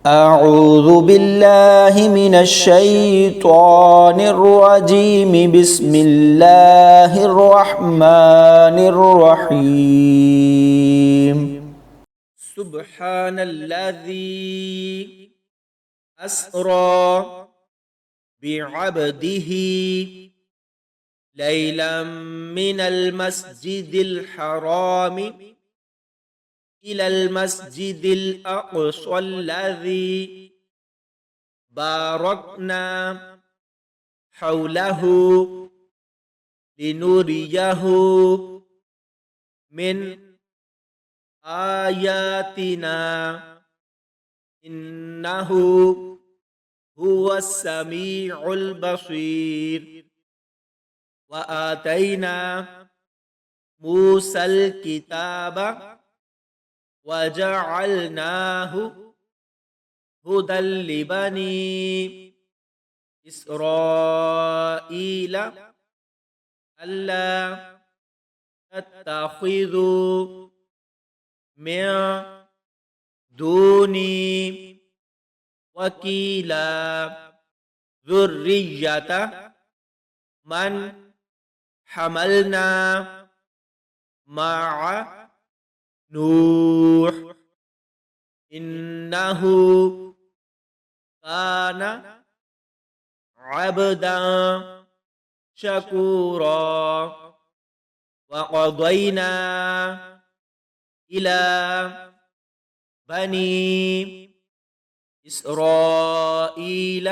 أعوذ بالله من الشيطان الرجيم بسم الله الرحمن الرحيم سبحان الذي أسرى بعبده ليلا من المسجد الحرام إلى المسجد الأقصى الذي باركنا حوله لنريه من آياتنا إنه هو السميع البصير وآتينا موسى الكتاب وجعلناه هدى لبني إسرائيل ألا تتخذوا من دوني وكيلا ذرية من حملنا مع نوح إنه كان عبدا شكورا وقضينا إلى بني إسرائيل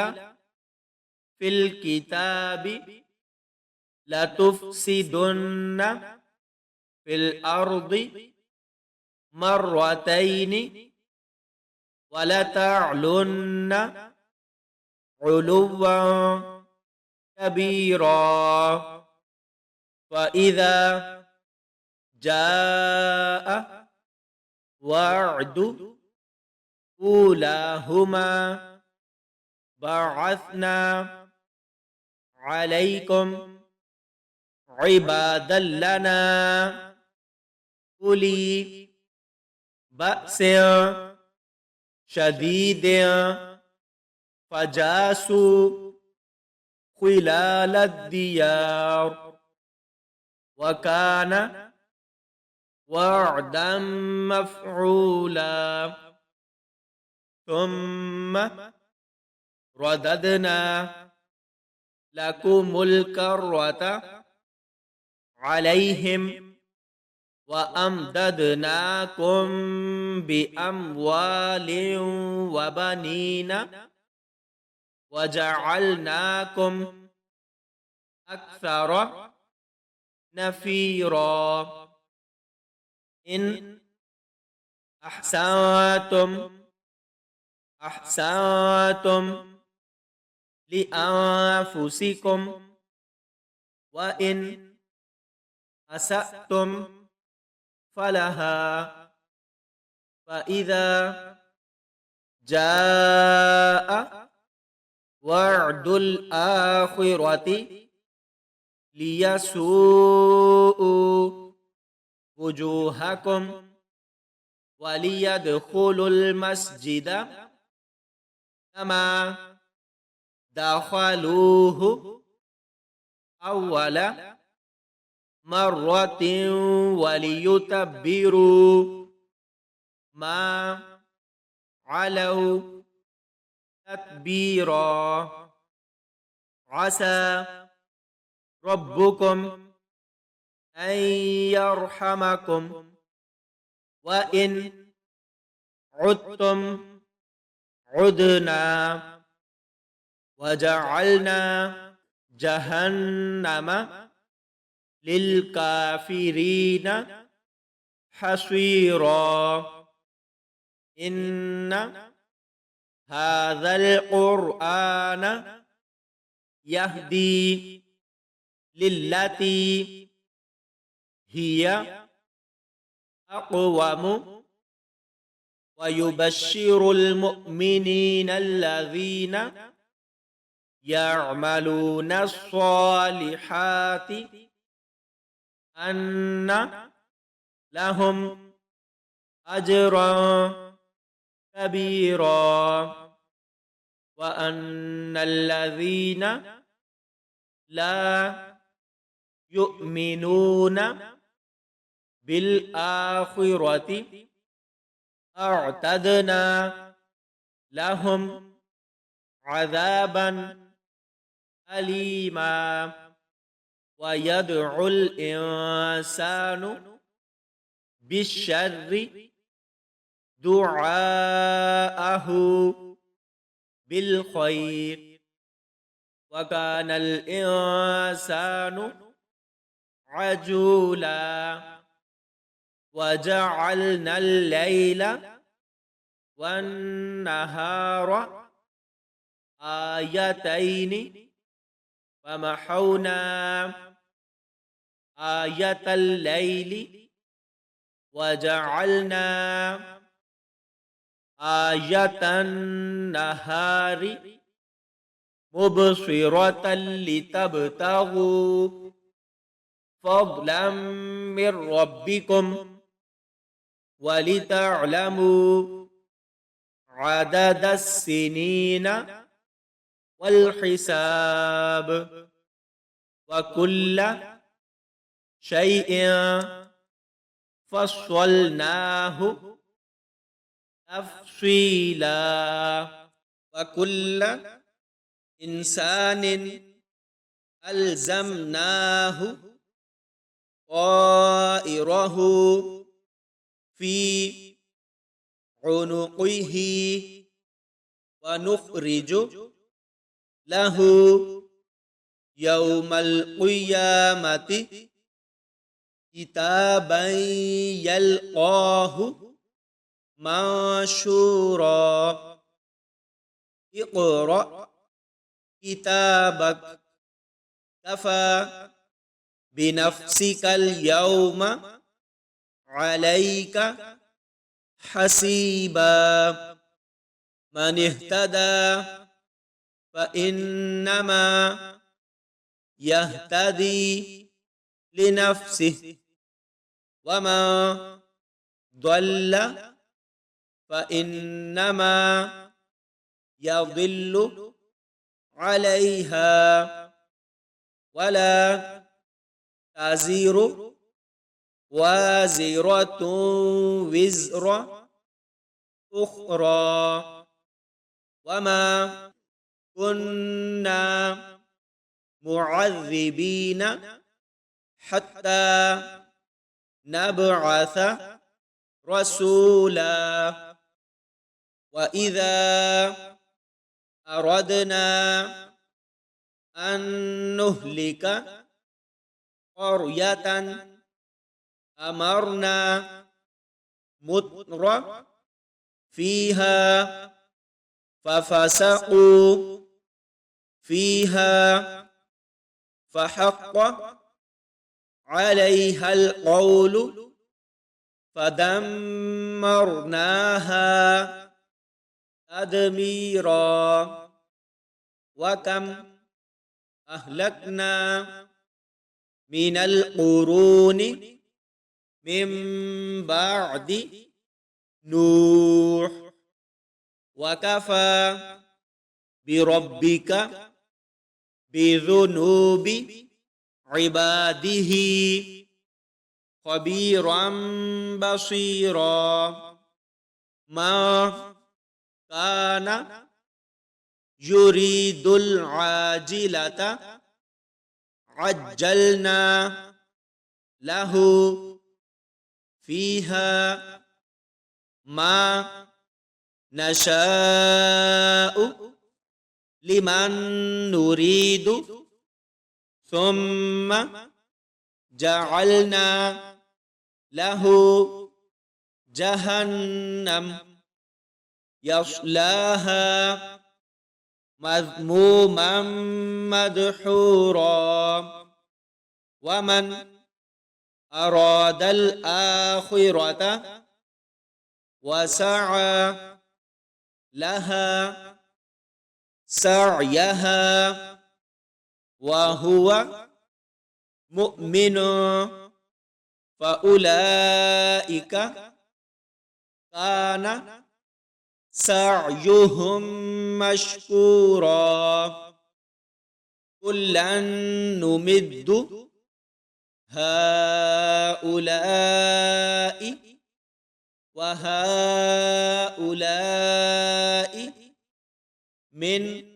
في الكتاب لتفسدن في الأرض مرتين ولتعلن علوا كبيرا فإذا جاء وعد أولاهما بعثنا عليكم عبادا لنا أولي بأس شديد فجاسوا خلال الديار وكان وعدا مفعولا ثم رددنا لكم الكرة عليهم وأمددناكم بأموال وبنين وجعلناكم أكثر نفيرا إن أحسنتم لأنفسكم وإن أسأتم فلها فإذا جاء وعد الآخرة ليسوءوا وجوهكم وليدخلوا المسجد كما دخلوه أول مرة وليتبروا ما علوا تتبيرا عسى ربكم أن يرحمكم وإن عدتم عدنا وجعلنا جهنم للكافرين حصيرا إن هذا القرآن يهدي للتي هي أقوم ويبشر المؤمنين الذين يعملون الصالحات أن لهم أجرا كبيرا وأن الذين لا يؤمنون بالآخرة أعتدنا لهم عذابا أليما ويدعو الإنسان بالشر دعاءه بالخير وكان الإنسان عجولا وجعلنا الليل والنهار آيتين فمحونا آية الليل وجعلنا آية النهار مبصرة لتبتغوا فضلا من ربكم ولتعلموا عدد السنين والحساب وكل شيء فصلناه تفصيلا وكل إنسان ألزمناه طائره في عنقه ونخرج له يوم القيامة كتابا يلقاه منشورا اقرأ كتابك كفى بنفسك اليوم عليك حسيبا من اهتدى فإنما يهتدي لنفسه ومن ضل فإنما يضل عليها ولا تزر وازرة وزر أخرى وما كنا معذبين حتى نبعث رسولا وإذا أردنا أن نهلك قرية أمرنا متر فيها ففسقوا فيها فحق عليها القول فدمرناها تدميرا وكم أهلكنا من القرون من بعد نوح وكفى بربك بذنوب عباده خبيرا بصيرا ما كان يريد العاجلة عجلنا له فيها ما نشاء لمن نريد ثم جعلنا له جهنم يصلاها مذموما مدحورا ومن أراد الآخرة وسعى لها سعيها وهو مؤمن فأولئك كان سعيهم مشكورا كلا نمد هؤلاء وهؤلاء من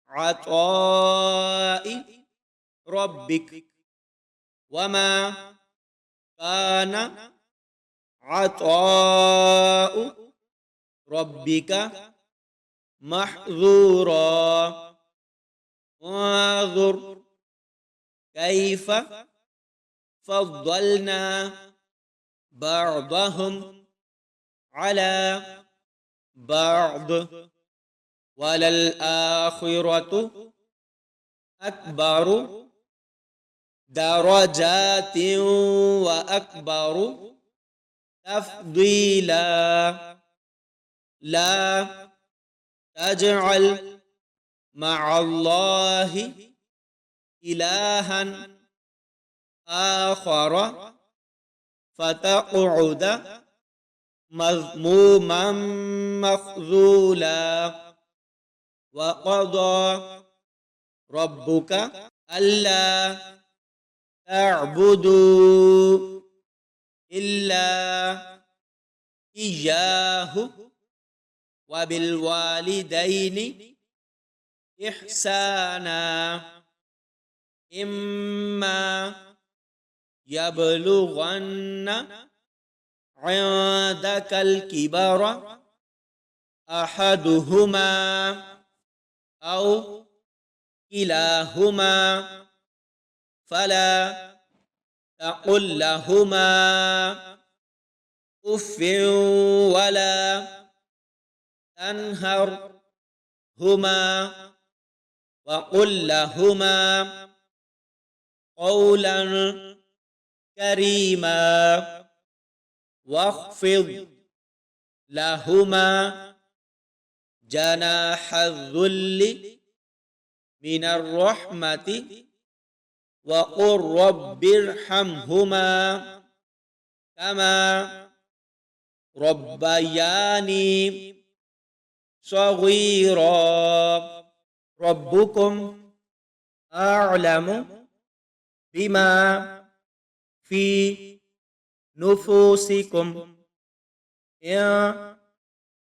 عطاء ربك وما كان عطاء ربك محظورا انظر كيف فضلنا بعضهم على بعض وللآخرة أكبر درجات وأكبر تفضيلا لا تجعل مع الله إلها آخر فتقعد مذموما مخذولا وقضى ربك ألا تعبدوا إلا إياه وبالوالدين إحسانا إما يبلغن عندك الكبر أحدهما أو كلاهما فلا تقل لهما أف ولا تنهرهما وقل لهما قولا كريما واخفض لهما جناح الذل من الرحمة وقل رب ارحمهما كما ربياني صغيرا ربكم أعلم بما في نفوسكم إن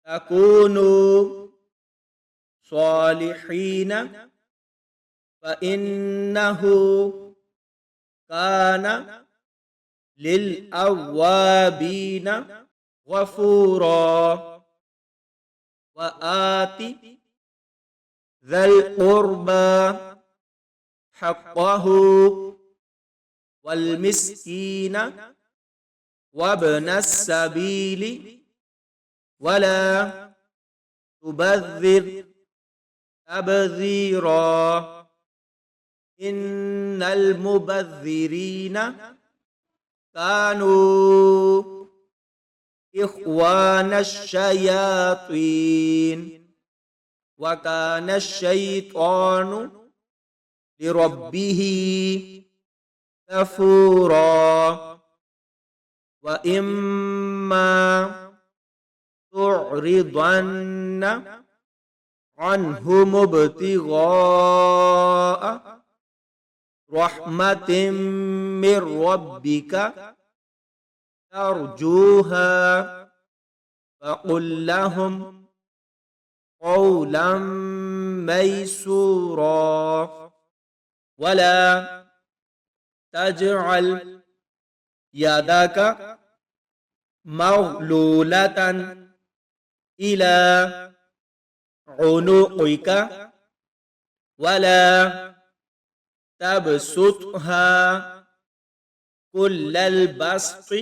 تكونوا صالحين فإنه كان للأوابين غفورا وآت ذا القربى حقه والمسكين وابن السبيل ولا تبذر تبذيرا إن المبذرين كانوا إخوان الشياطين وكان الشيطان لربه كفورا وإما تعرضن عنهم ابتغاء رحمة من ربك ترجوها فقل لهم قولا ميسورا ولا تجعل يدك مغلولة إلى عنقك ولا تبسطها كل البسط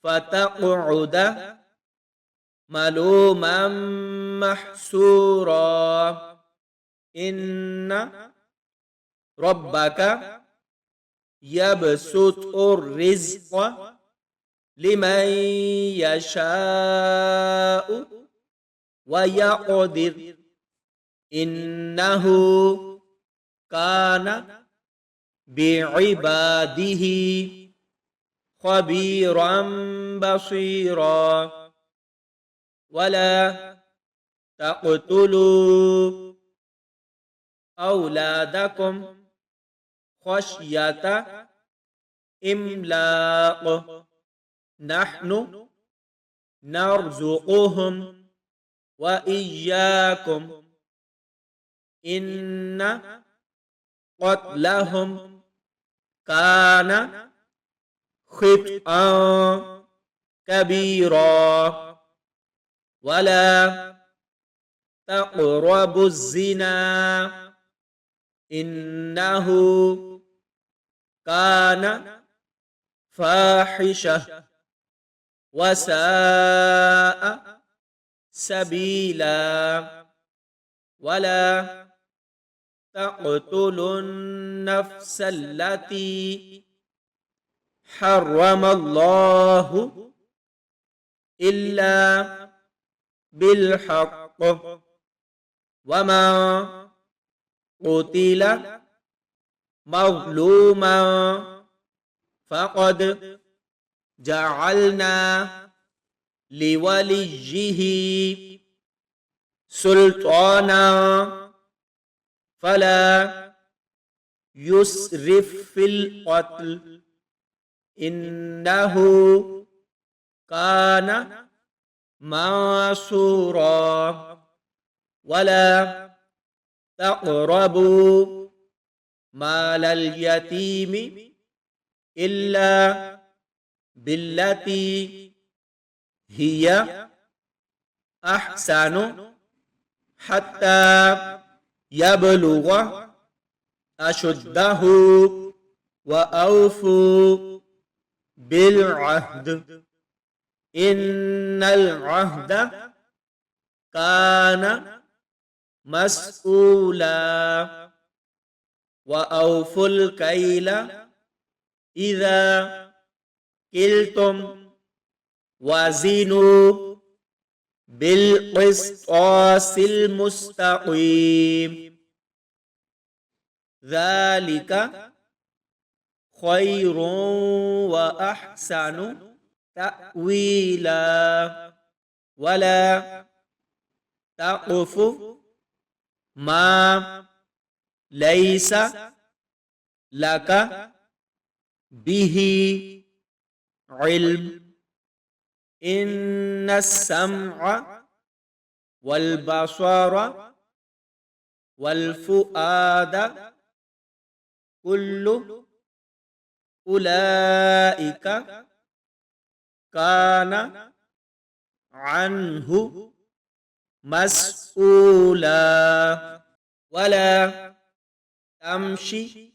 فتقعد ملوما محسورا إن ربك يبسط الرزق لمن يشاء ويقدر إنه كان بعباده خبيرا بصيرا ولا تقتلوا أولادكم خشية إملاق نحن نرزقهم وإياكم إن قتلهم كان خطأ كبيرا ولا تقربوا الزنا إنه كان فاحشة وساء سبيلا ولا تقتلوا النفس التي حرم الله إلا بالحق وما قتل مظلوما فقد جعلنا لوليه سلطانا فلا يسرف في القتل إنه كان منصورا ولا تقربوا مال اليتيم إلا بالتي هي أحسن حتى يبلغ أشده وأوفوا بالعهد إن العهد كان مسؤولا وأوفوا الكيل إذا كلتم وزنوا بالقسطاس المستقيم ذلك خير وأحسن تأويلا ولا تقف ما ليس لك به علم إن السمع والبصر والفؤاد كل أولئك كان عنه مسؤولا ولا تمشي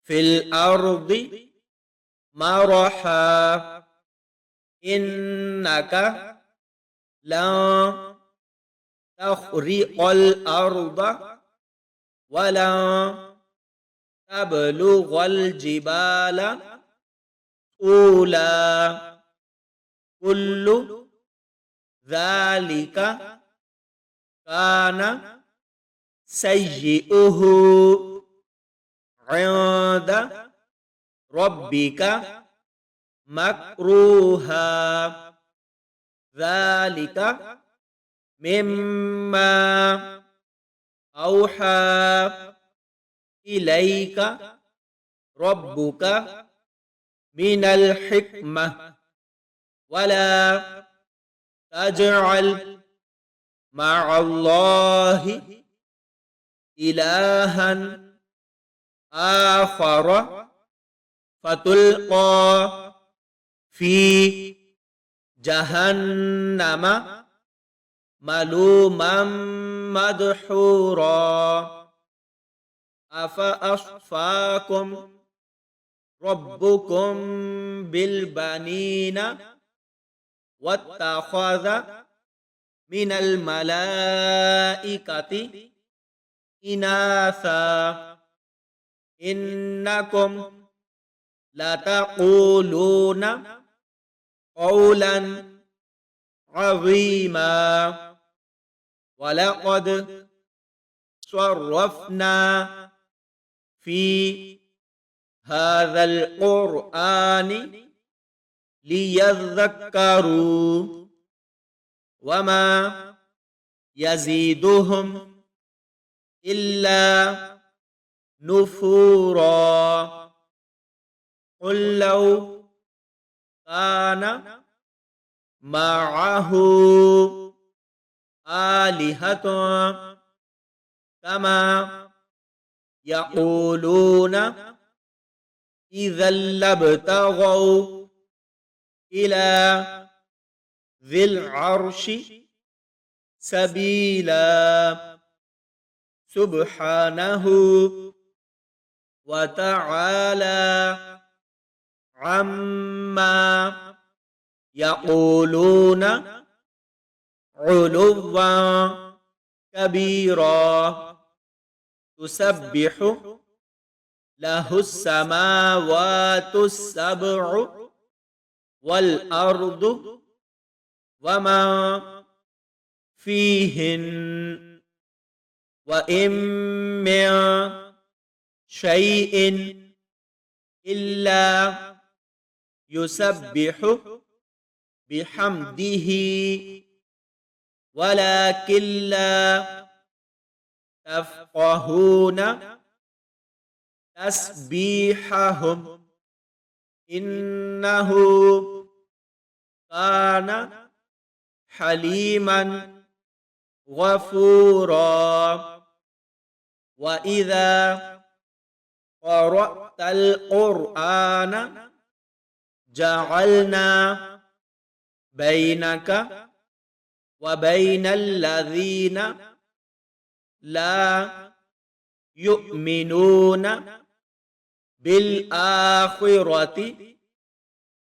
في الأرض مرحا إنك لن تخرق الأرض ولن تبلغ الجبال طولا كل ذلك كان سيئه عند ربك مكروها ذلك مما أوحى إليك ربك من الحكمة ولا تجعل مع الله إلها آخر فتلقى في جهنم ملوما مدحورا أفأصفاكم ربكم بالبنين واتخذ من الملائكة إناثا إنكم لتقولون قولا عظيما ولقد صرفنا في هذا القرآن ليذكروا وما يزيدهم إلا نفورا قل لو كان معه آلهة كما يقولون إذا لابتغوا إلى ذي العرش سبيلا سبحانه وتعالى عما يقولون علوا كبيرا تسبح له السماوات السبع والأرض وما فيهن وإن من شيء إلا يسبح بحمده ولكن لا تفقهون تسبيحهم إنه كان حليما غفورا وإذا قرأت القرآن جعلنا بينك وبين الذين لا يؤمنون بالآخرة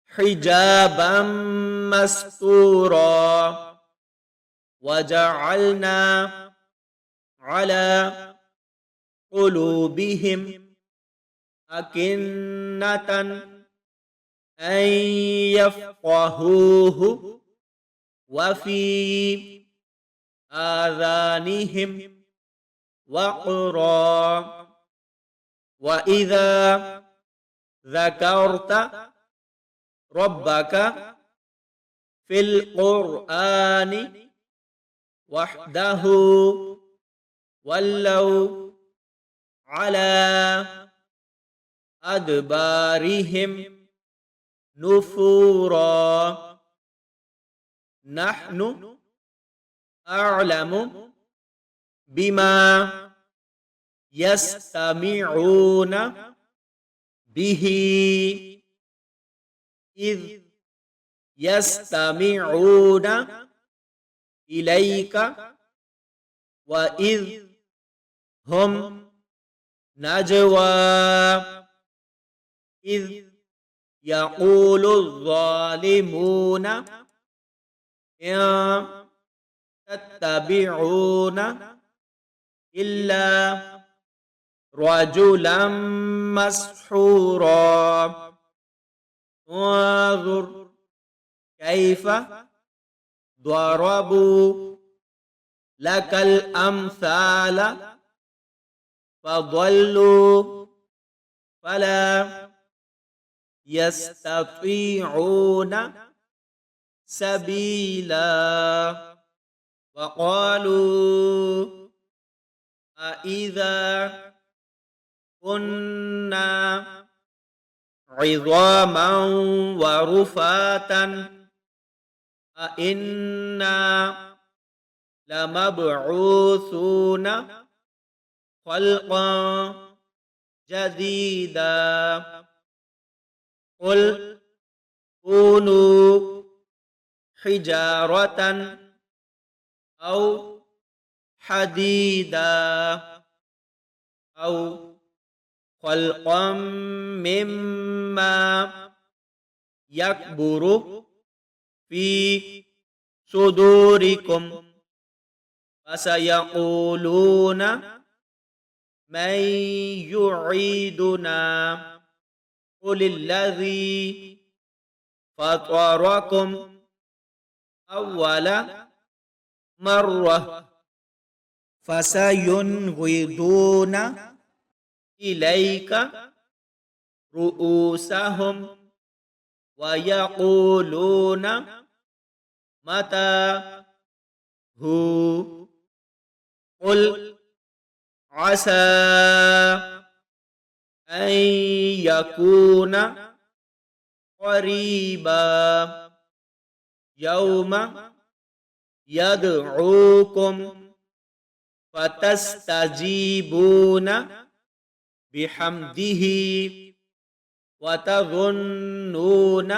حجابا مستورا وجعلنا على قلوبهم أكنة أن يفقهوه وفي آذانهم وقرا وإذا ذكرت ربك في القرآن وحده ولوا على أدبارهم نفورا نحن أعلم بما يستمعون به إذ يستمعون إليك وإذ هم نجوى إذ يقول الظالمون إن تتبعون إلا رجلا مسحورا انظر كيف ضربوا لك الأمثال فضلوا فلا يستطيعون سبيلا وقالوا أإذا كنا عظاما ورفاتا أإنا لمبعوثون خلقا جديدا قل كونوا حجارة أو حديدا أو خلقا مما يكبر في صدوركم فسيقولون من يعيدنا قل الذي فطركم أول مرة فسينغضون إليك رؤوسهم ويقولون متى هو قل عسى أن يكون قريبا يوم يدعوكم فتستجيبون بحمده وتظنون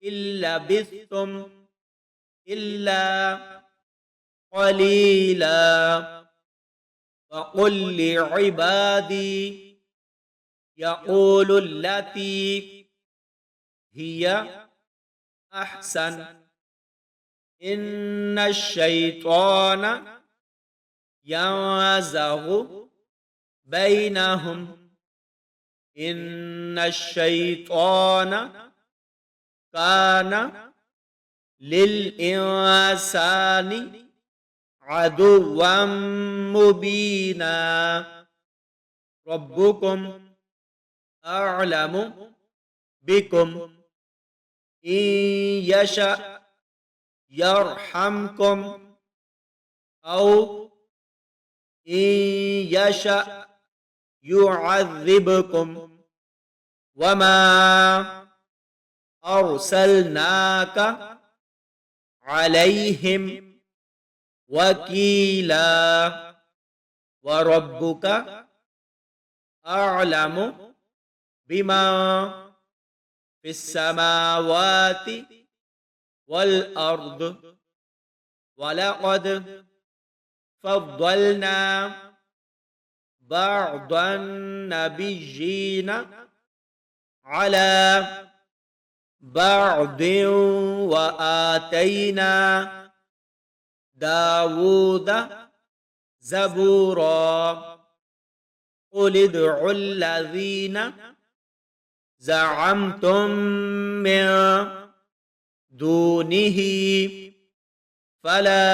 إن لبثتم إلا قليلا وقل لعبادي يقول التي هي أحسن إن الشيطان ينزغ بينهم إن الشيطان كان للإنسان عدوا مبينا ربكم أعلم بكم إن يشأ يرحمكم أو إن يشأ يعذبكم وما أرسلناك عليهم وكيلا وربك أعلم بما في السماوات والأرض ولقد فضلنا بعض النبيين على بعض وآتينا داود زبورا قل ادعوا الذين زعمتم من دونه فلا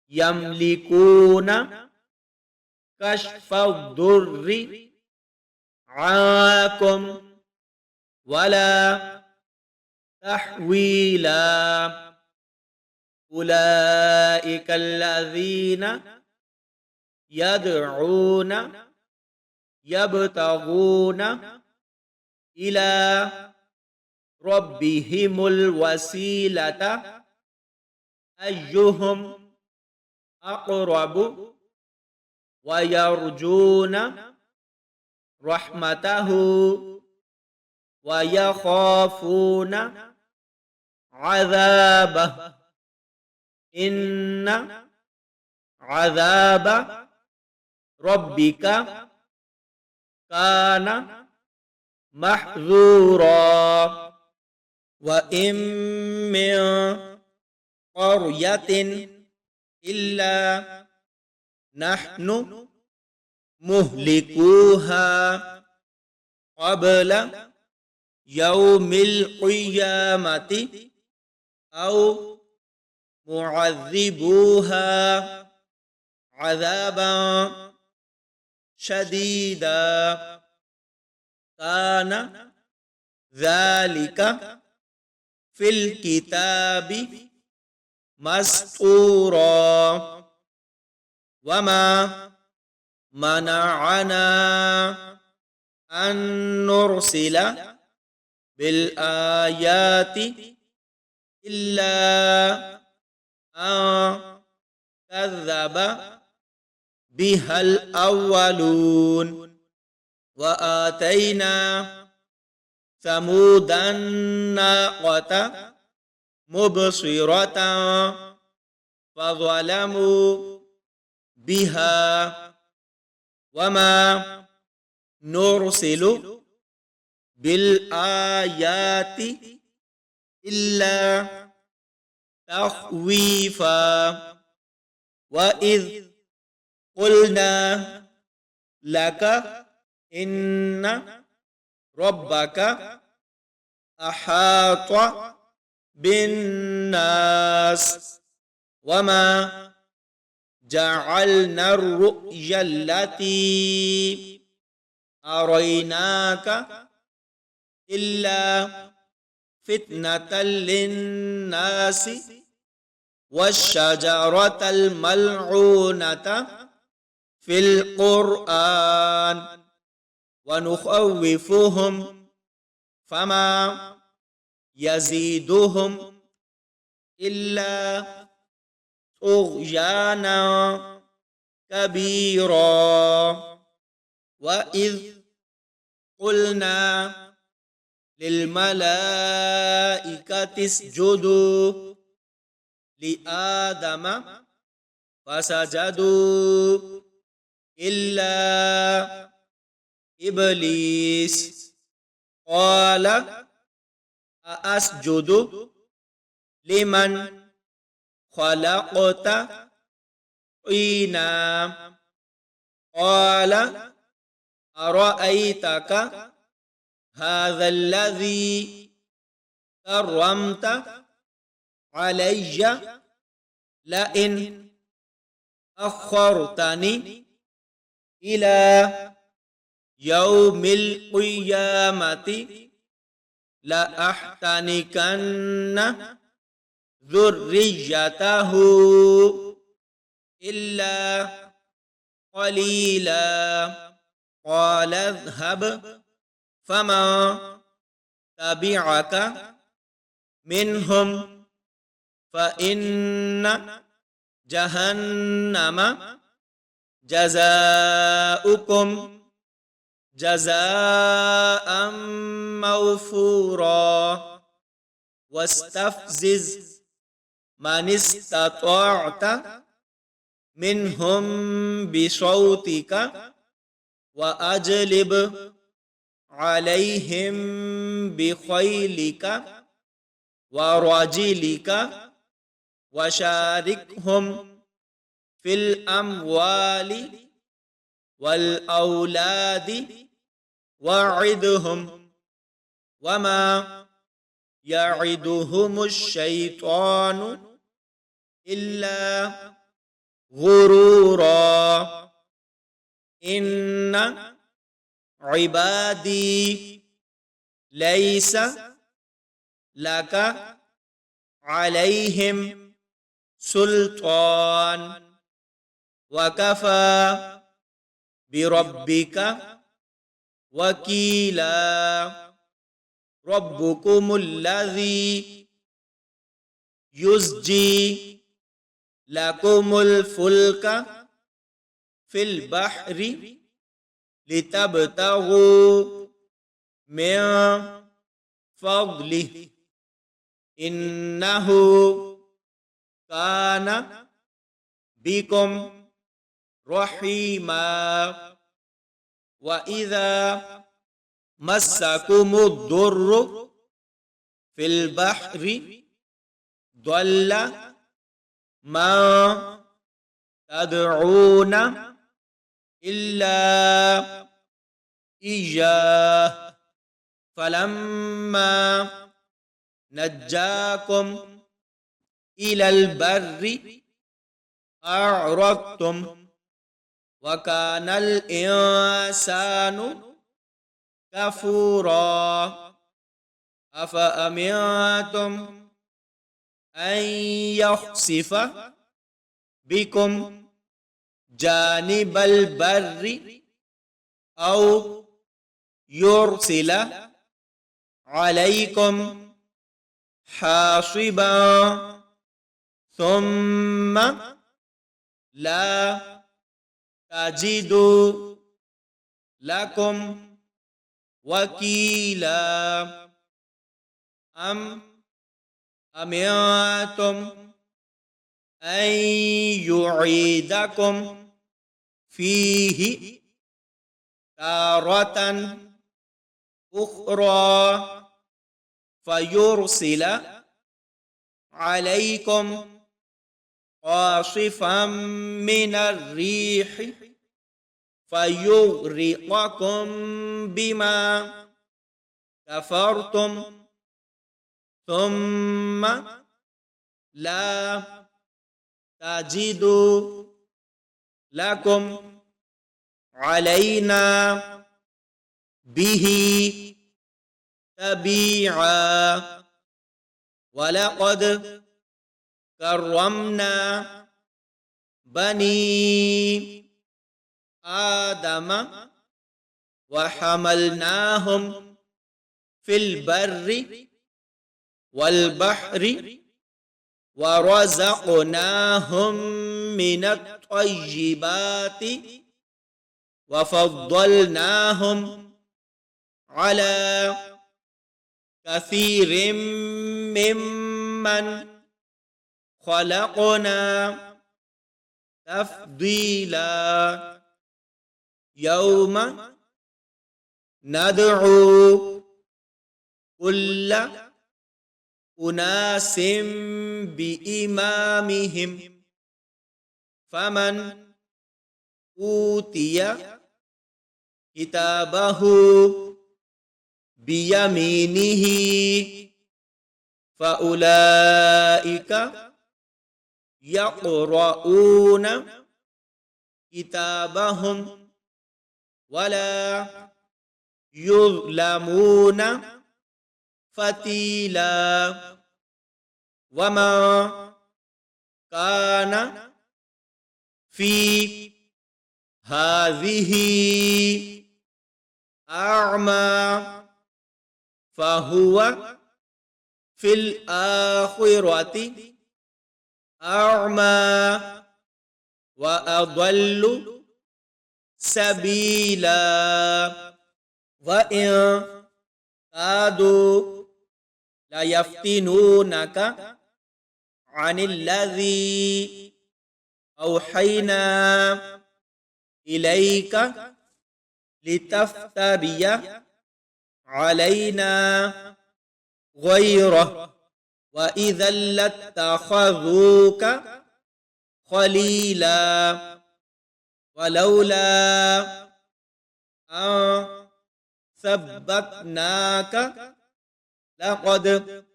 يملكون كشف الضر عنكم ولا تحويلا أولئك الذين يدعون يبتغون إلى ربهم الوسيلة أيهم أقرب ويرجون رحمته ويخافون عذابه إن عذاب ربك كان محذورا وإن من قرية إلا نحن مهلكوها قبل يوم القيامة أو معذبوها عذابا شديدا كان ذلك في الكتاب مسطورا وما منعنا أن نرسل بالآيات إلا أن كذب بها الأولون وآتينا ثمود الناقة مبصرة فظلموا بها وما نرسل بالآيات إلا تخويفا وإذ قلنا لك إن ربك أحاط بالناس وما جعلنا الرؤيا التي أريناك إلا فتنة للناس والشجرة الملعونة في القرآن ونخوفهم فما يزيدهم إلا طغيانا كبيرا. وإذ قلنا للملائكة اسجدوا لآدم فسجدوا إلا إبليس قال أأسجد لمن خلقت طينا قال أرأيتك هذا الذي كرمت علي لئن أخرتني إلى يوم القيامة لأحتنكن ذريته إلا قليلا. قال اذهب فمن تبعك منهم فإن جهنم جزاؤكم جزاء موفورا. واستفزز من استطعت منهم بصوتك وأجلب عليهم بخيلك ورجلك وشاركهم في الأموال والأولاد وعدهم وما يعدهم الشيطان إلا غرورا. إن عبادي ليس لك عليهم سلطان وكفى بربك وكيلا. ربكم الذي يزجي لكم الفلك في البحر لتبتغوا من فضله إنه كان بكم رحيما. وإذا مسكم الضر في البحر ضل ما تدعون إلا إياه فلما نجاكم إلى البر أعرضتم وكان الإنسان كفورا. أفأمنتم أن يخسف بكم جانب البر أو يرسل عليكم حاصبا ثم لا تجدوا لكم وكيلا. أم أمنتم أن يعيدكم فيه تارة أخرى فيرسل عليكم قاصفا من الريح فيغرقكم بما كفرتم ثم لا تجدوا لكم علينا به تبيعا. ولقد كرمنا بني آدم وحملناهم في البر والبحر ورزقناهم من الطيبات وفضلناهم على كثير ممن خلقنا تفضيلا يوم ندعو كل أناس بإمامهم فمن أوتي كتابه بيمينه فأولئك يقرؤون كتابهم ولا يظلمون فتيلا وما كان في هذه أعمى فهو في الآخرة أعمى وأضل سبيلا وإن كادوا ليفتنونك عن الذي أوحينا إليك لتفتري علينا غيره وإذا لاتخذوك خليلا ولولا أن ثبتناك لقد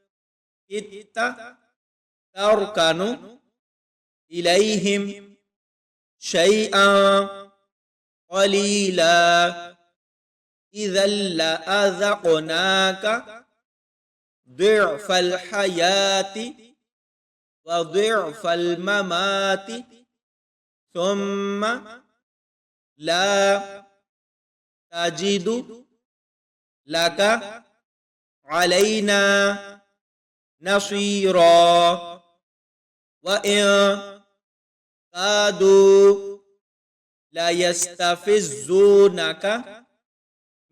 كدت تركن إليهم شيئا قليلا إذا لأذقناك ضعف الحياة وضعف الممات ثم لا تجد لك علينا نصيرا وإن كادوا ليستفزونك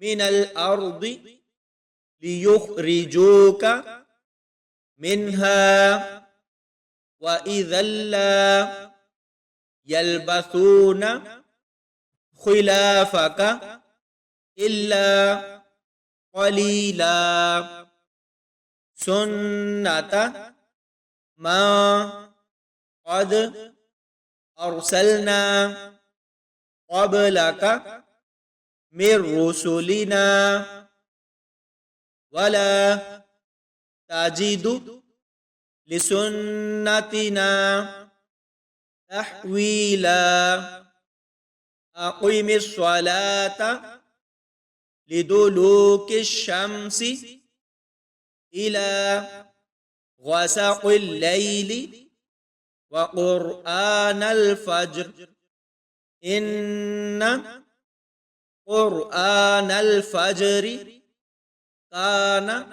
من الأرض ليخرجوك منها وإذا لا يلبثون خلافك إلا قليلا سنة ما قد أرسلنا قبلك من رسلنا ولا تجد لسنتنا تحويلا أقم الصلاة لدلوك الشمس إلى غسق الليل وقرآن الفجر إن قرآن الفجر كان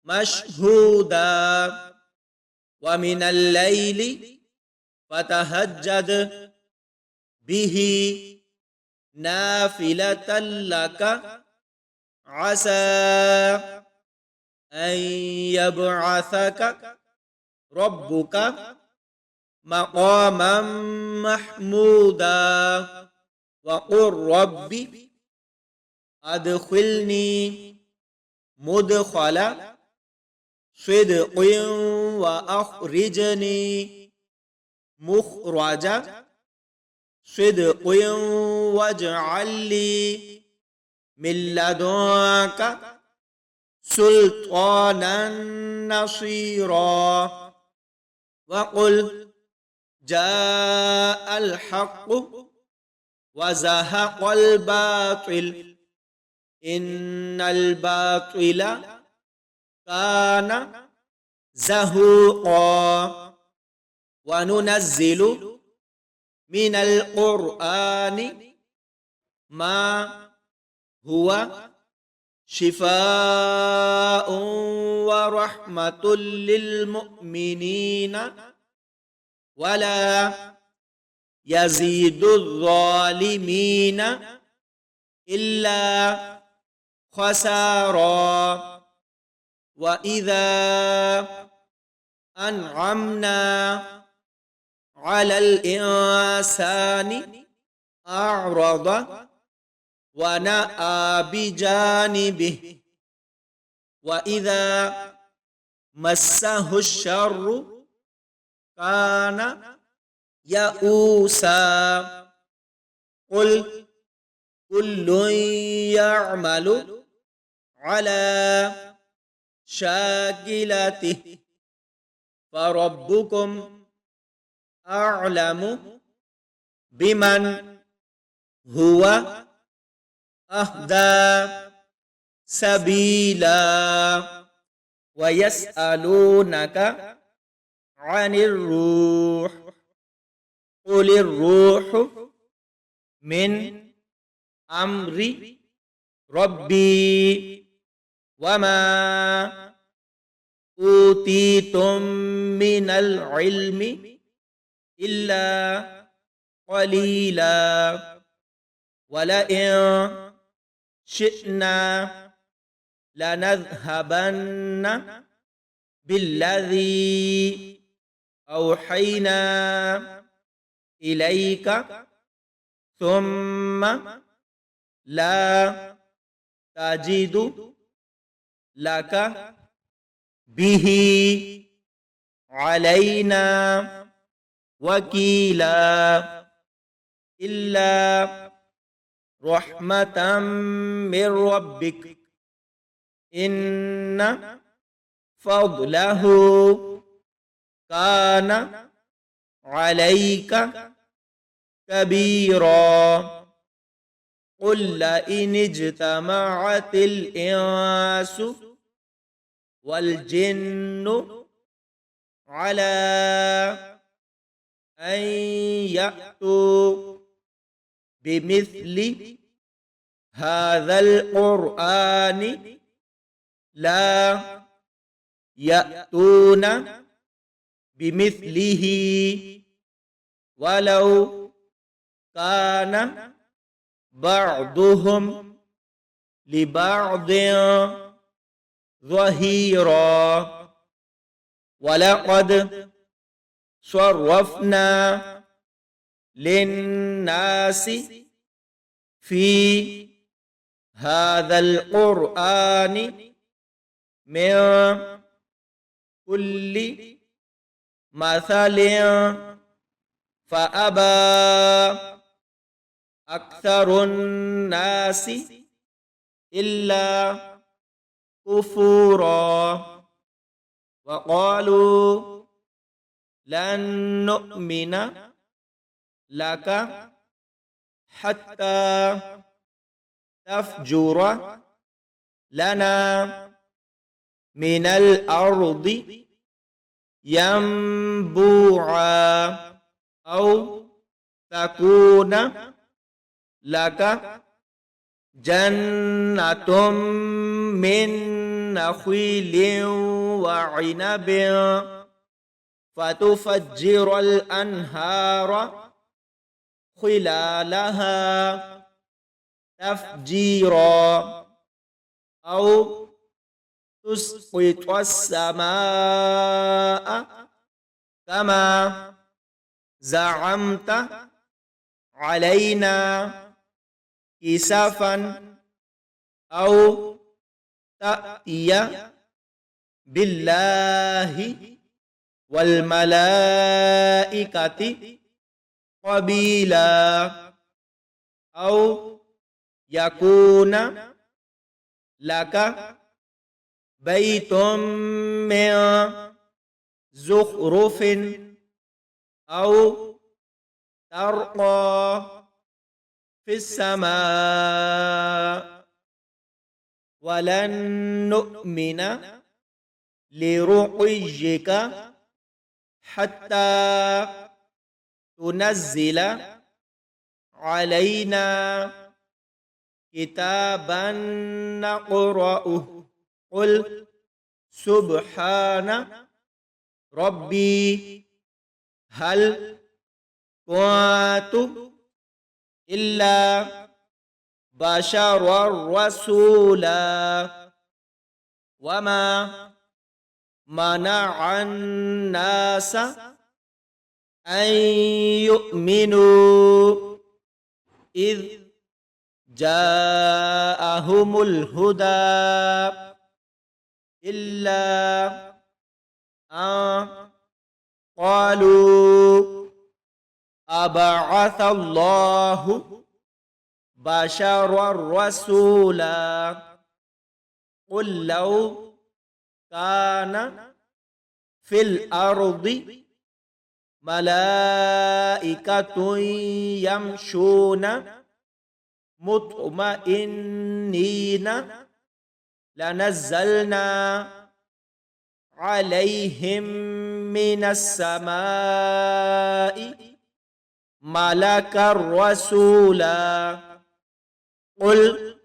مشهودا ومن الليل فتهجد به نافلة لك عسى أن يبعثك ربك مقاما محمودا وقل رب أدخلني مدخل صدق وأخرجني مخرج صدق واجعل لي من لدنك سلطانا نصيرا وقل جاء الحق وزهق الباطل إن الباطل كان زهوقا وننزل من القرآن ما هو شفاء ورحمة للمؤمنين ولا يزيد الظالمين إلا خسارا وإذا أنعمنا على الإنسان أعرض ونأى بجانبه وإذا مسه الشر كان يئوسا قل كل يعمل على شاكلته فربكم أعلم بمن هو أهدى سبيلا ويسألونك عن الروح قل الروح من أمر ربي وما أوتيتم من العلم إلا قليلا ولئن شئنا لنذهبن بالذي أوحينا إليك ثم لا تجد لك به علينا وكيلا إلا رحمة من ربك إن فضله كان عليك كبيرا قل لئن اجتمعت الإنس والجن على أن يأتوا بمثل هذا القرآن لا يأتون بمثله ولو كان بعضهم لبعض ظهيرا ولقد صرفنا للناس في هذا القرآن من كل مثل فأبى أكثر الناس إلا كفورا وقالوا لن نؤمن لك حتى تفجر لنا من الأرض ينبوعا أو تكون لك جنة من نخيل وعنب فتفجر الأنهار خلالها تفجيرا أو تسقط السماء كما زعمت علينا كسفا أو تأتي بالله والملائكة قبيلا أو يكون لك بيت من زخرف أو ترقى في السماء ولن نؤمن لرقيك حتى تنزل علينا كتابا نقرأه قل سبحان ربي هل كنت إلا بشرا رسولا وما منع الناس أن يؤمنوا إذ جاءهم الهدى إلا أن قالوا أبعث الله بشرا رسولا قل لو كان في الأرض ملائكة يمشون مطمئنين لنزلنا عليهم من السماء ملكا رسولا قل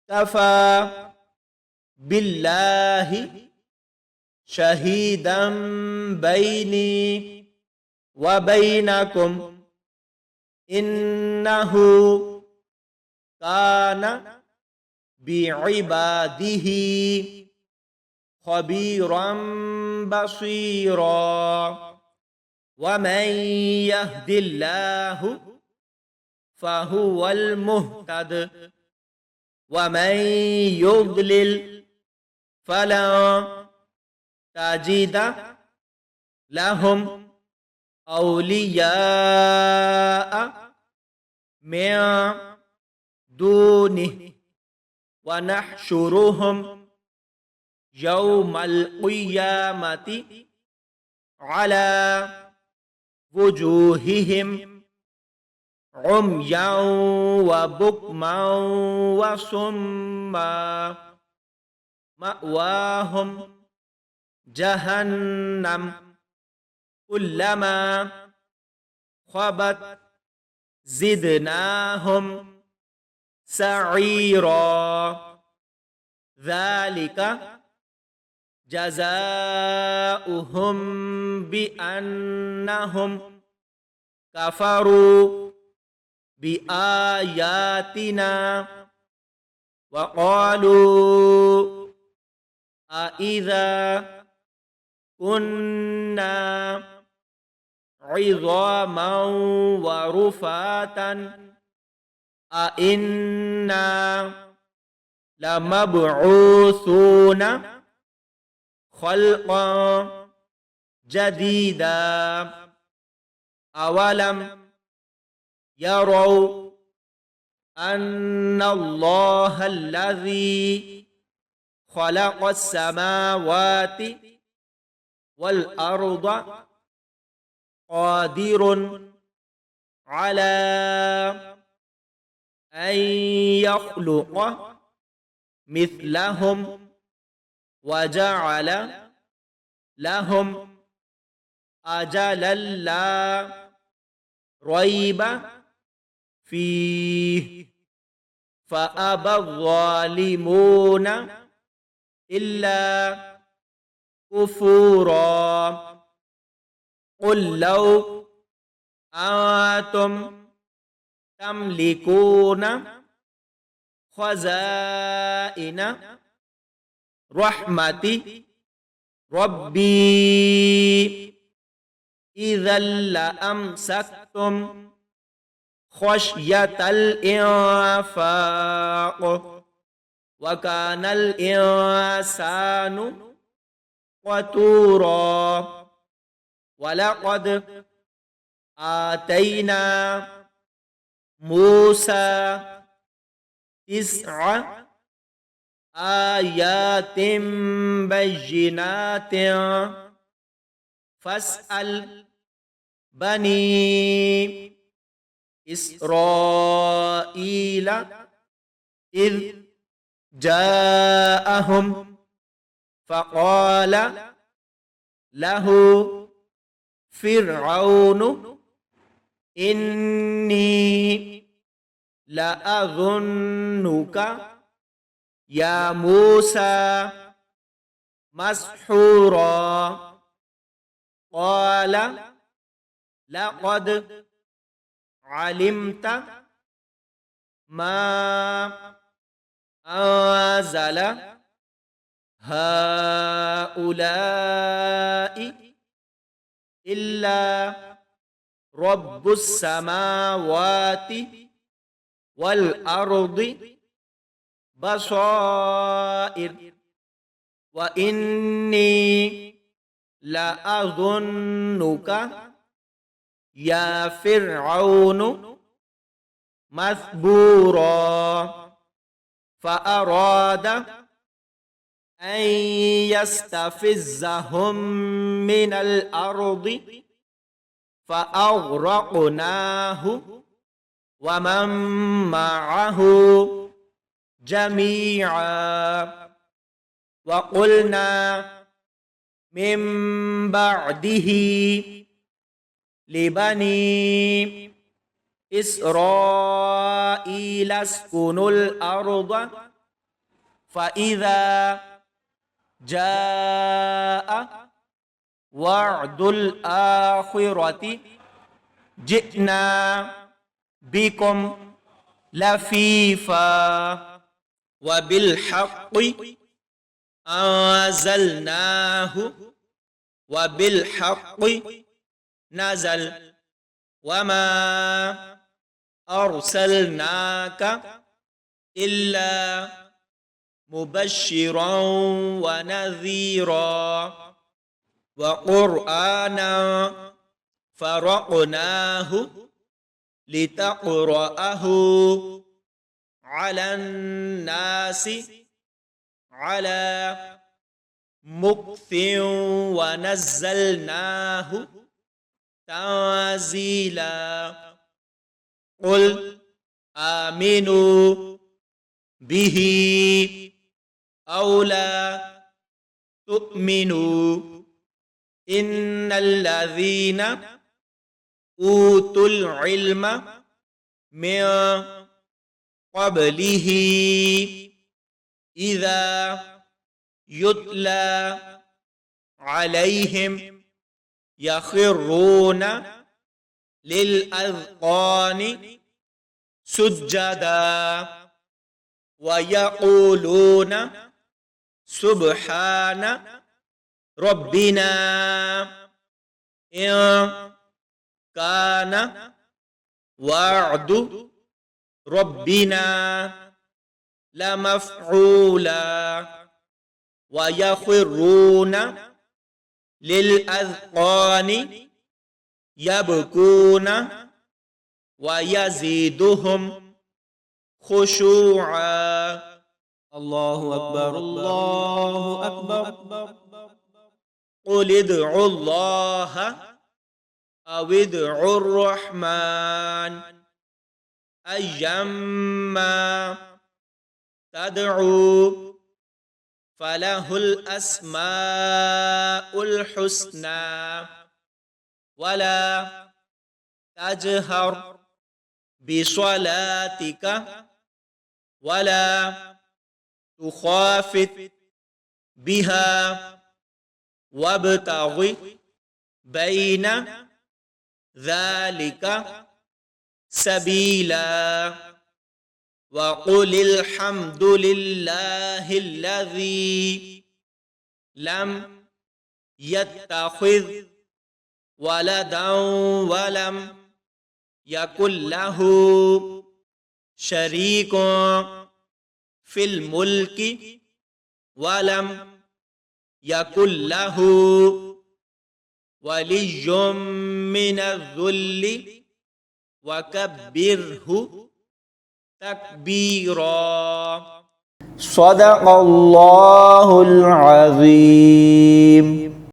كفى بالله شهيدا بيني وبينكم إنه كان بعباده خبيرا بصيرا ومن يهد الله فهو المهتد ومن يضلل فلا تجد لهم أولياء من دونه ونحشرهم يوم القيامة على وجوههم عميا وبكما وصما مأواهم جهنم كلما خبت زدناهم سعيرا ذلك جزاؤهم بأنهم كفروا بآياتنا وقالوا أإذا كنا عظاما ورفاتا أإنا لمبعوثون خلقا جديدا أولم يروا أن الله الذي خلق السماوات والأرض قادر على أن يخلق مثلهم وجعل لهم أجلا لا ريب فيه فأبى الظالمون إلا كفورا قل لو أنتم تملكون خزائن رحمة ربي إذا لأمسكتم خشية الإنفاق وكان الإنسان قتورا ولقد آتينا موسى 9 آيات بينات فاسأل بني إسرائيل إذ جاءهم فقال له فرعون إني لأظنك يا موسى مسحورا قال لقد علمت ما أنزل هؤلاء إلا رب السماوات والأرض بصائر وإني لأظنك يا فرعون مثبورا فأراد أن يستفزهم من الأرض فأغرقناه ومن معه جميعا وقلنا من بعده لبني إسرائيل اسكنوا الأرض فإذا جاء وعد الآخرة جئنا بكم لفيفا وبالحق أنزلناه وبالحق نزل وما أرسلناك إلا مبشرا ونذيرا وقرآنا فرقناه لتقرأه على الناس على مكث ونزلناه تنزيلا قل آمنوا به أو لا تؤمنوا إن الذين أوتوا العلم من قبله إذا يتلى عليهم يخرون للأذقان سجدا ويقولون سبحان ربنا إن كان وعد ربنا لمفعولا ويخرون للأذقان يبكون ويزيدهم خشوعا. الله أكبر الله أكبر. قل ادعوا الله أو ادعوا الرحمن أيما تدعوا فله الأسماء الحسنى ولا تجهر بصلاتك ولا تخافت بها وابتغ بين ذلك سبيلا وقل الحمد لله الذي لم يتخذ ولدا ولم يكن له شريك في الملك ولم يكن له ولي من الذل وكبره تكبيرا. صدق الله العظيم.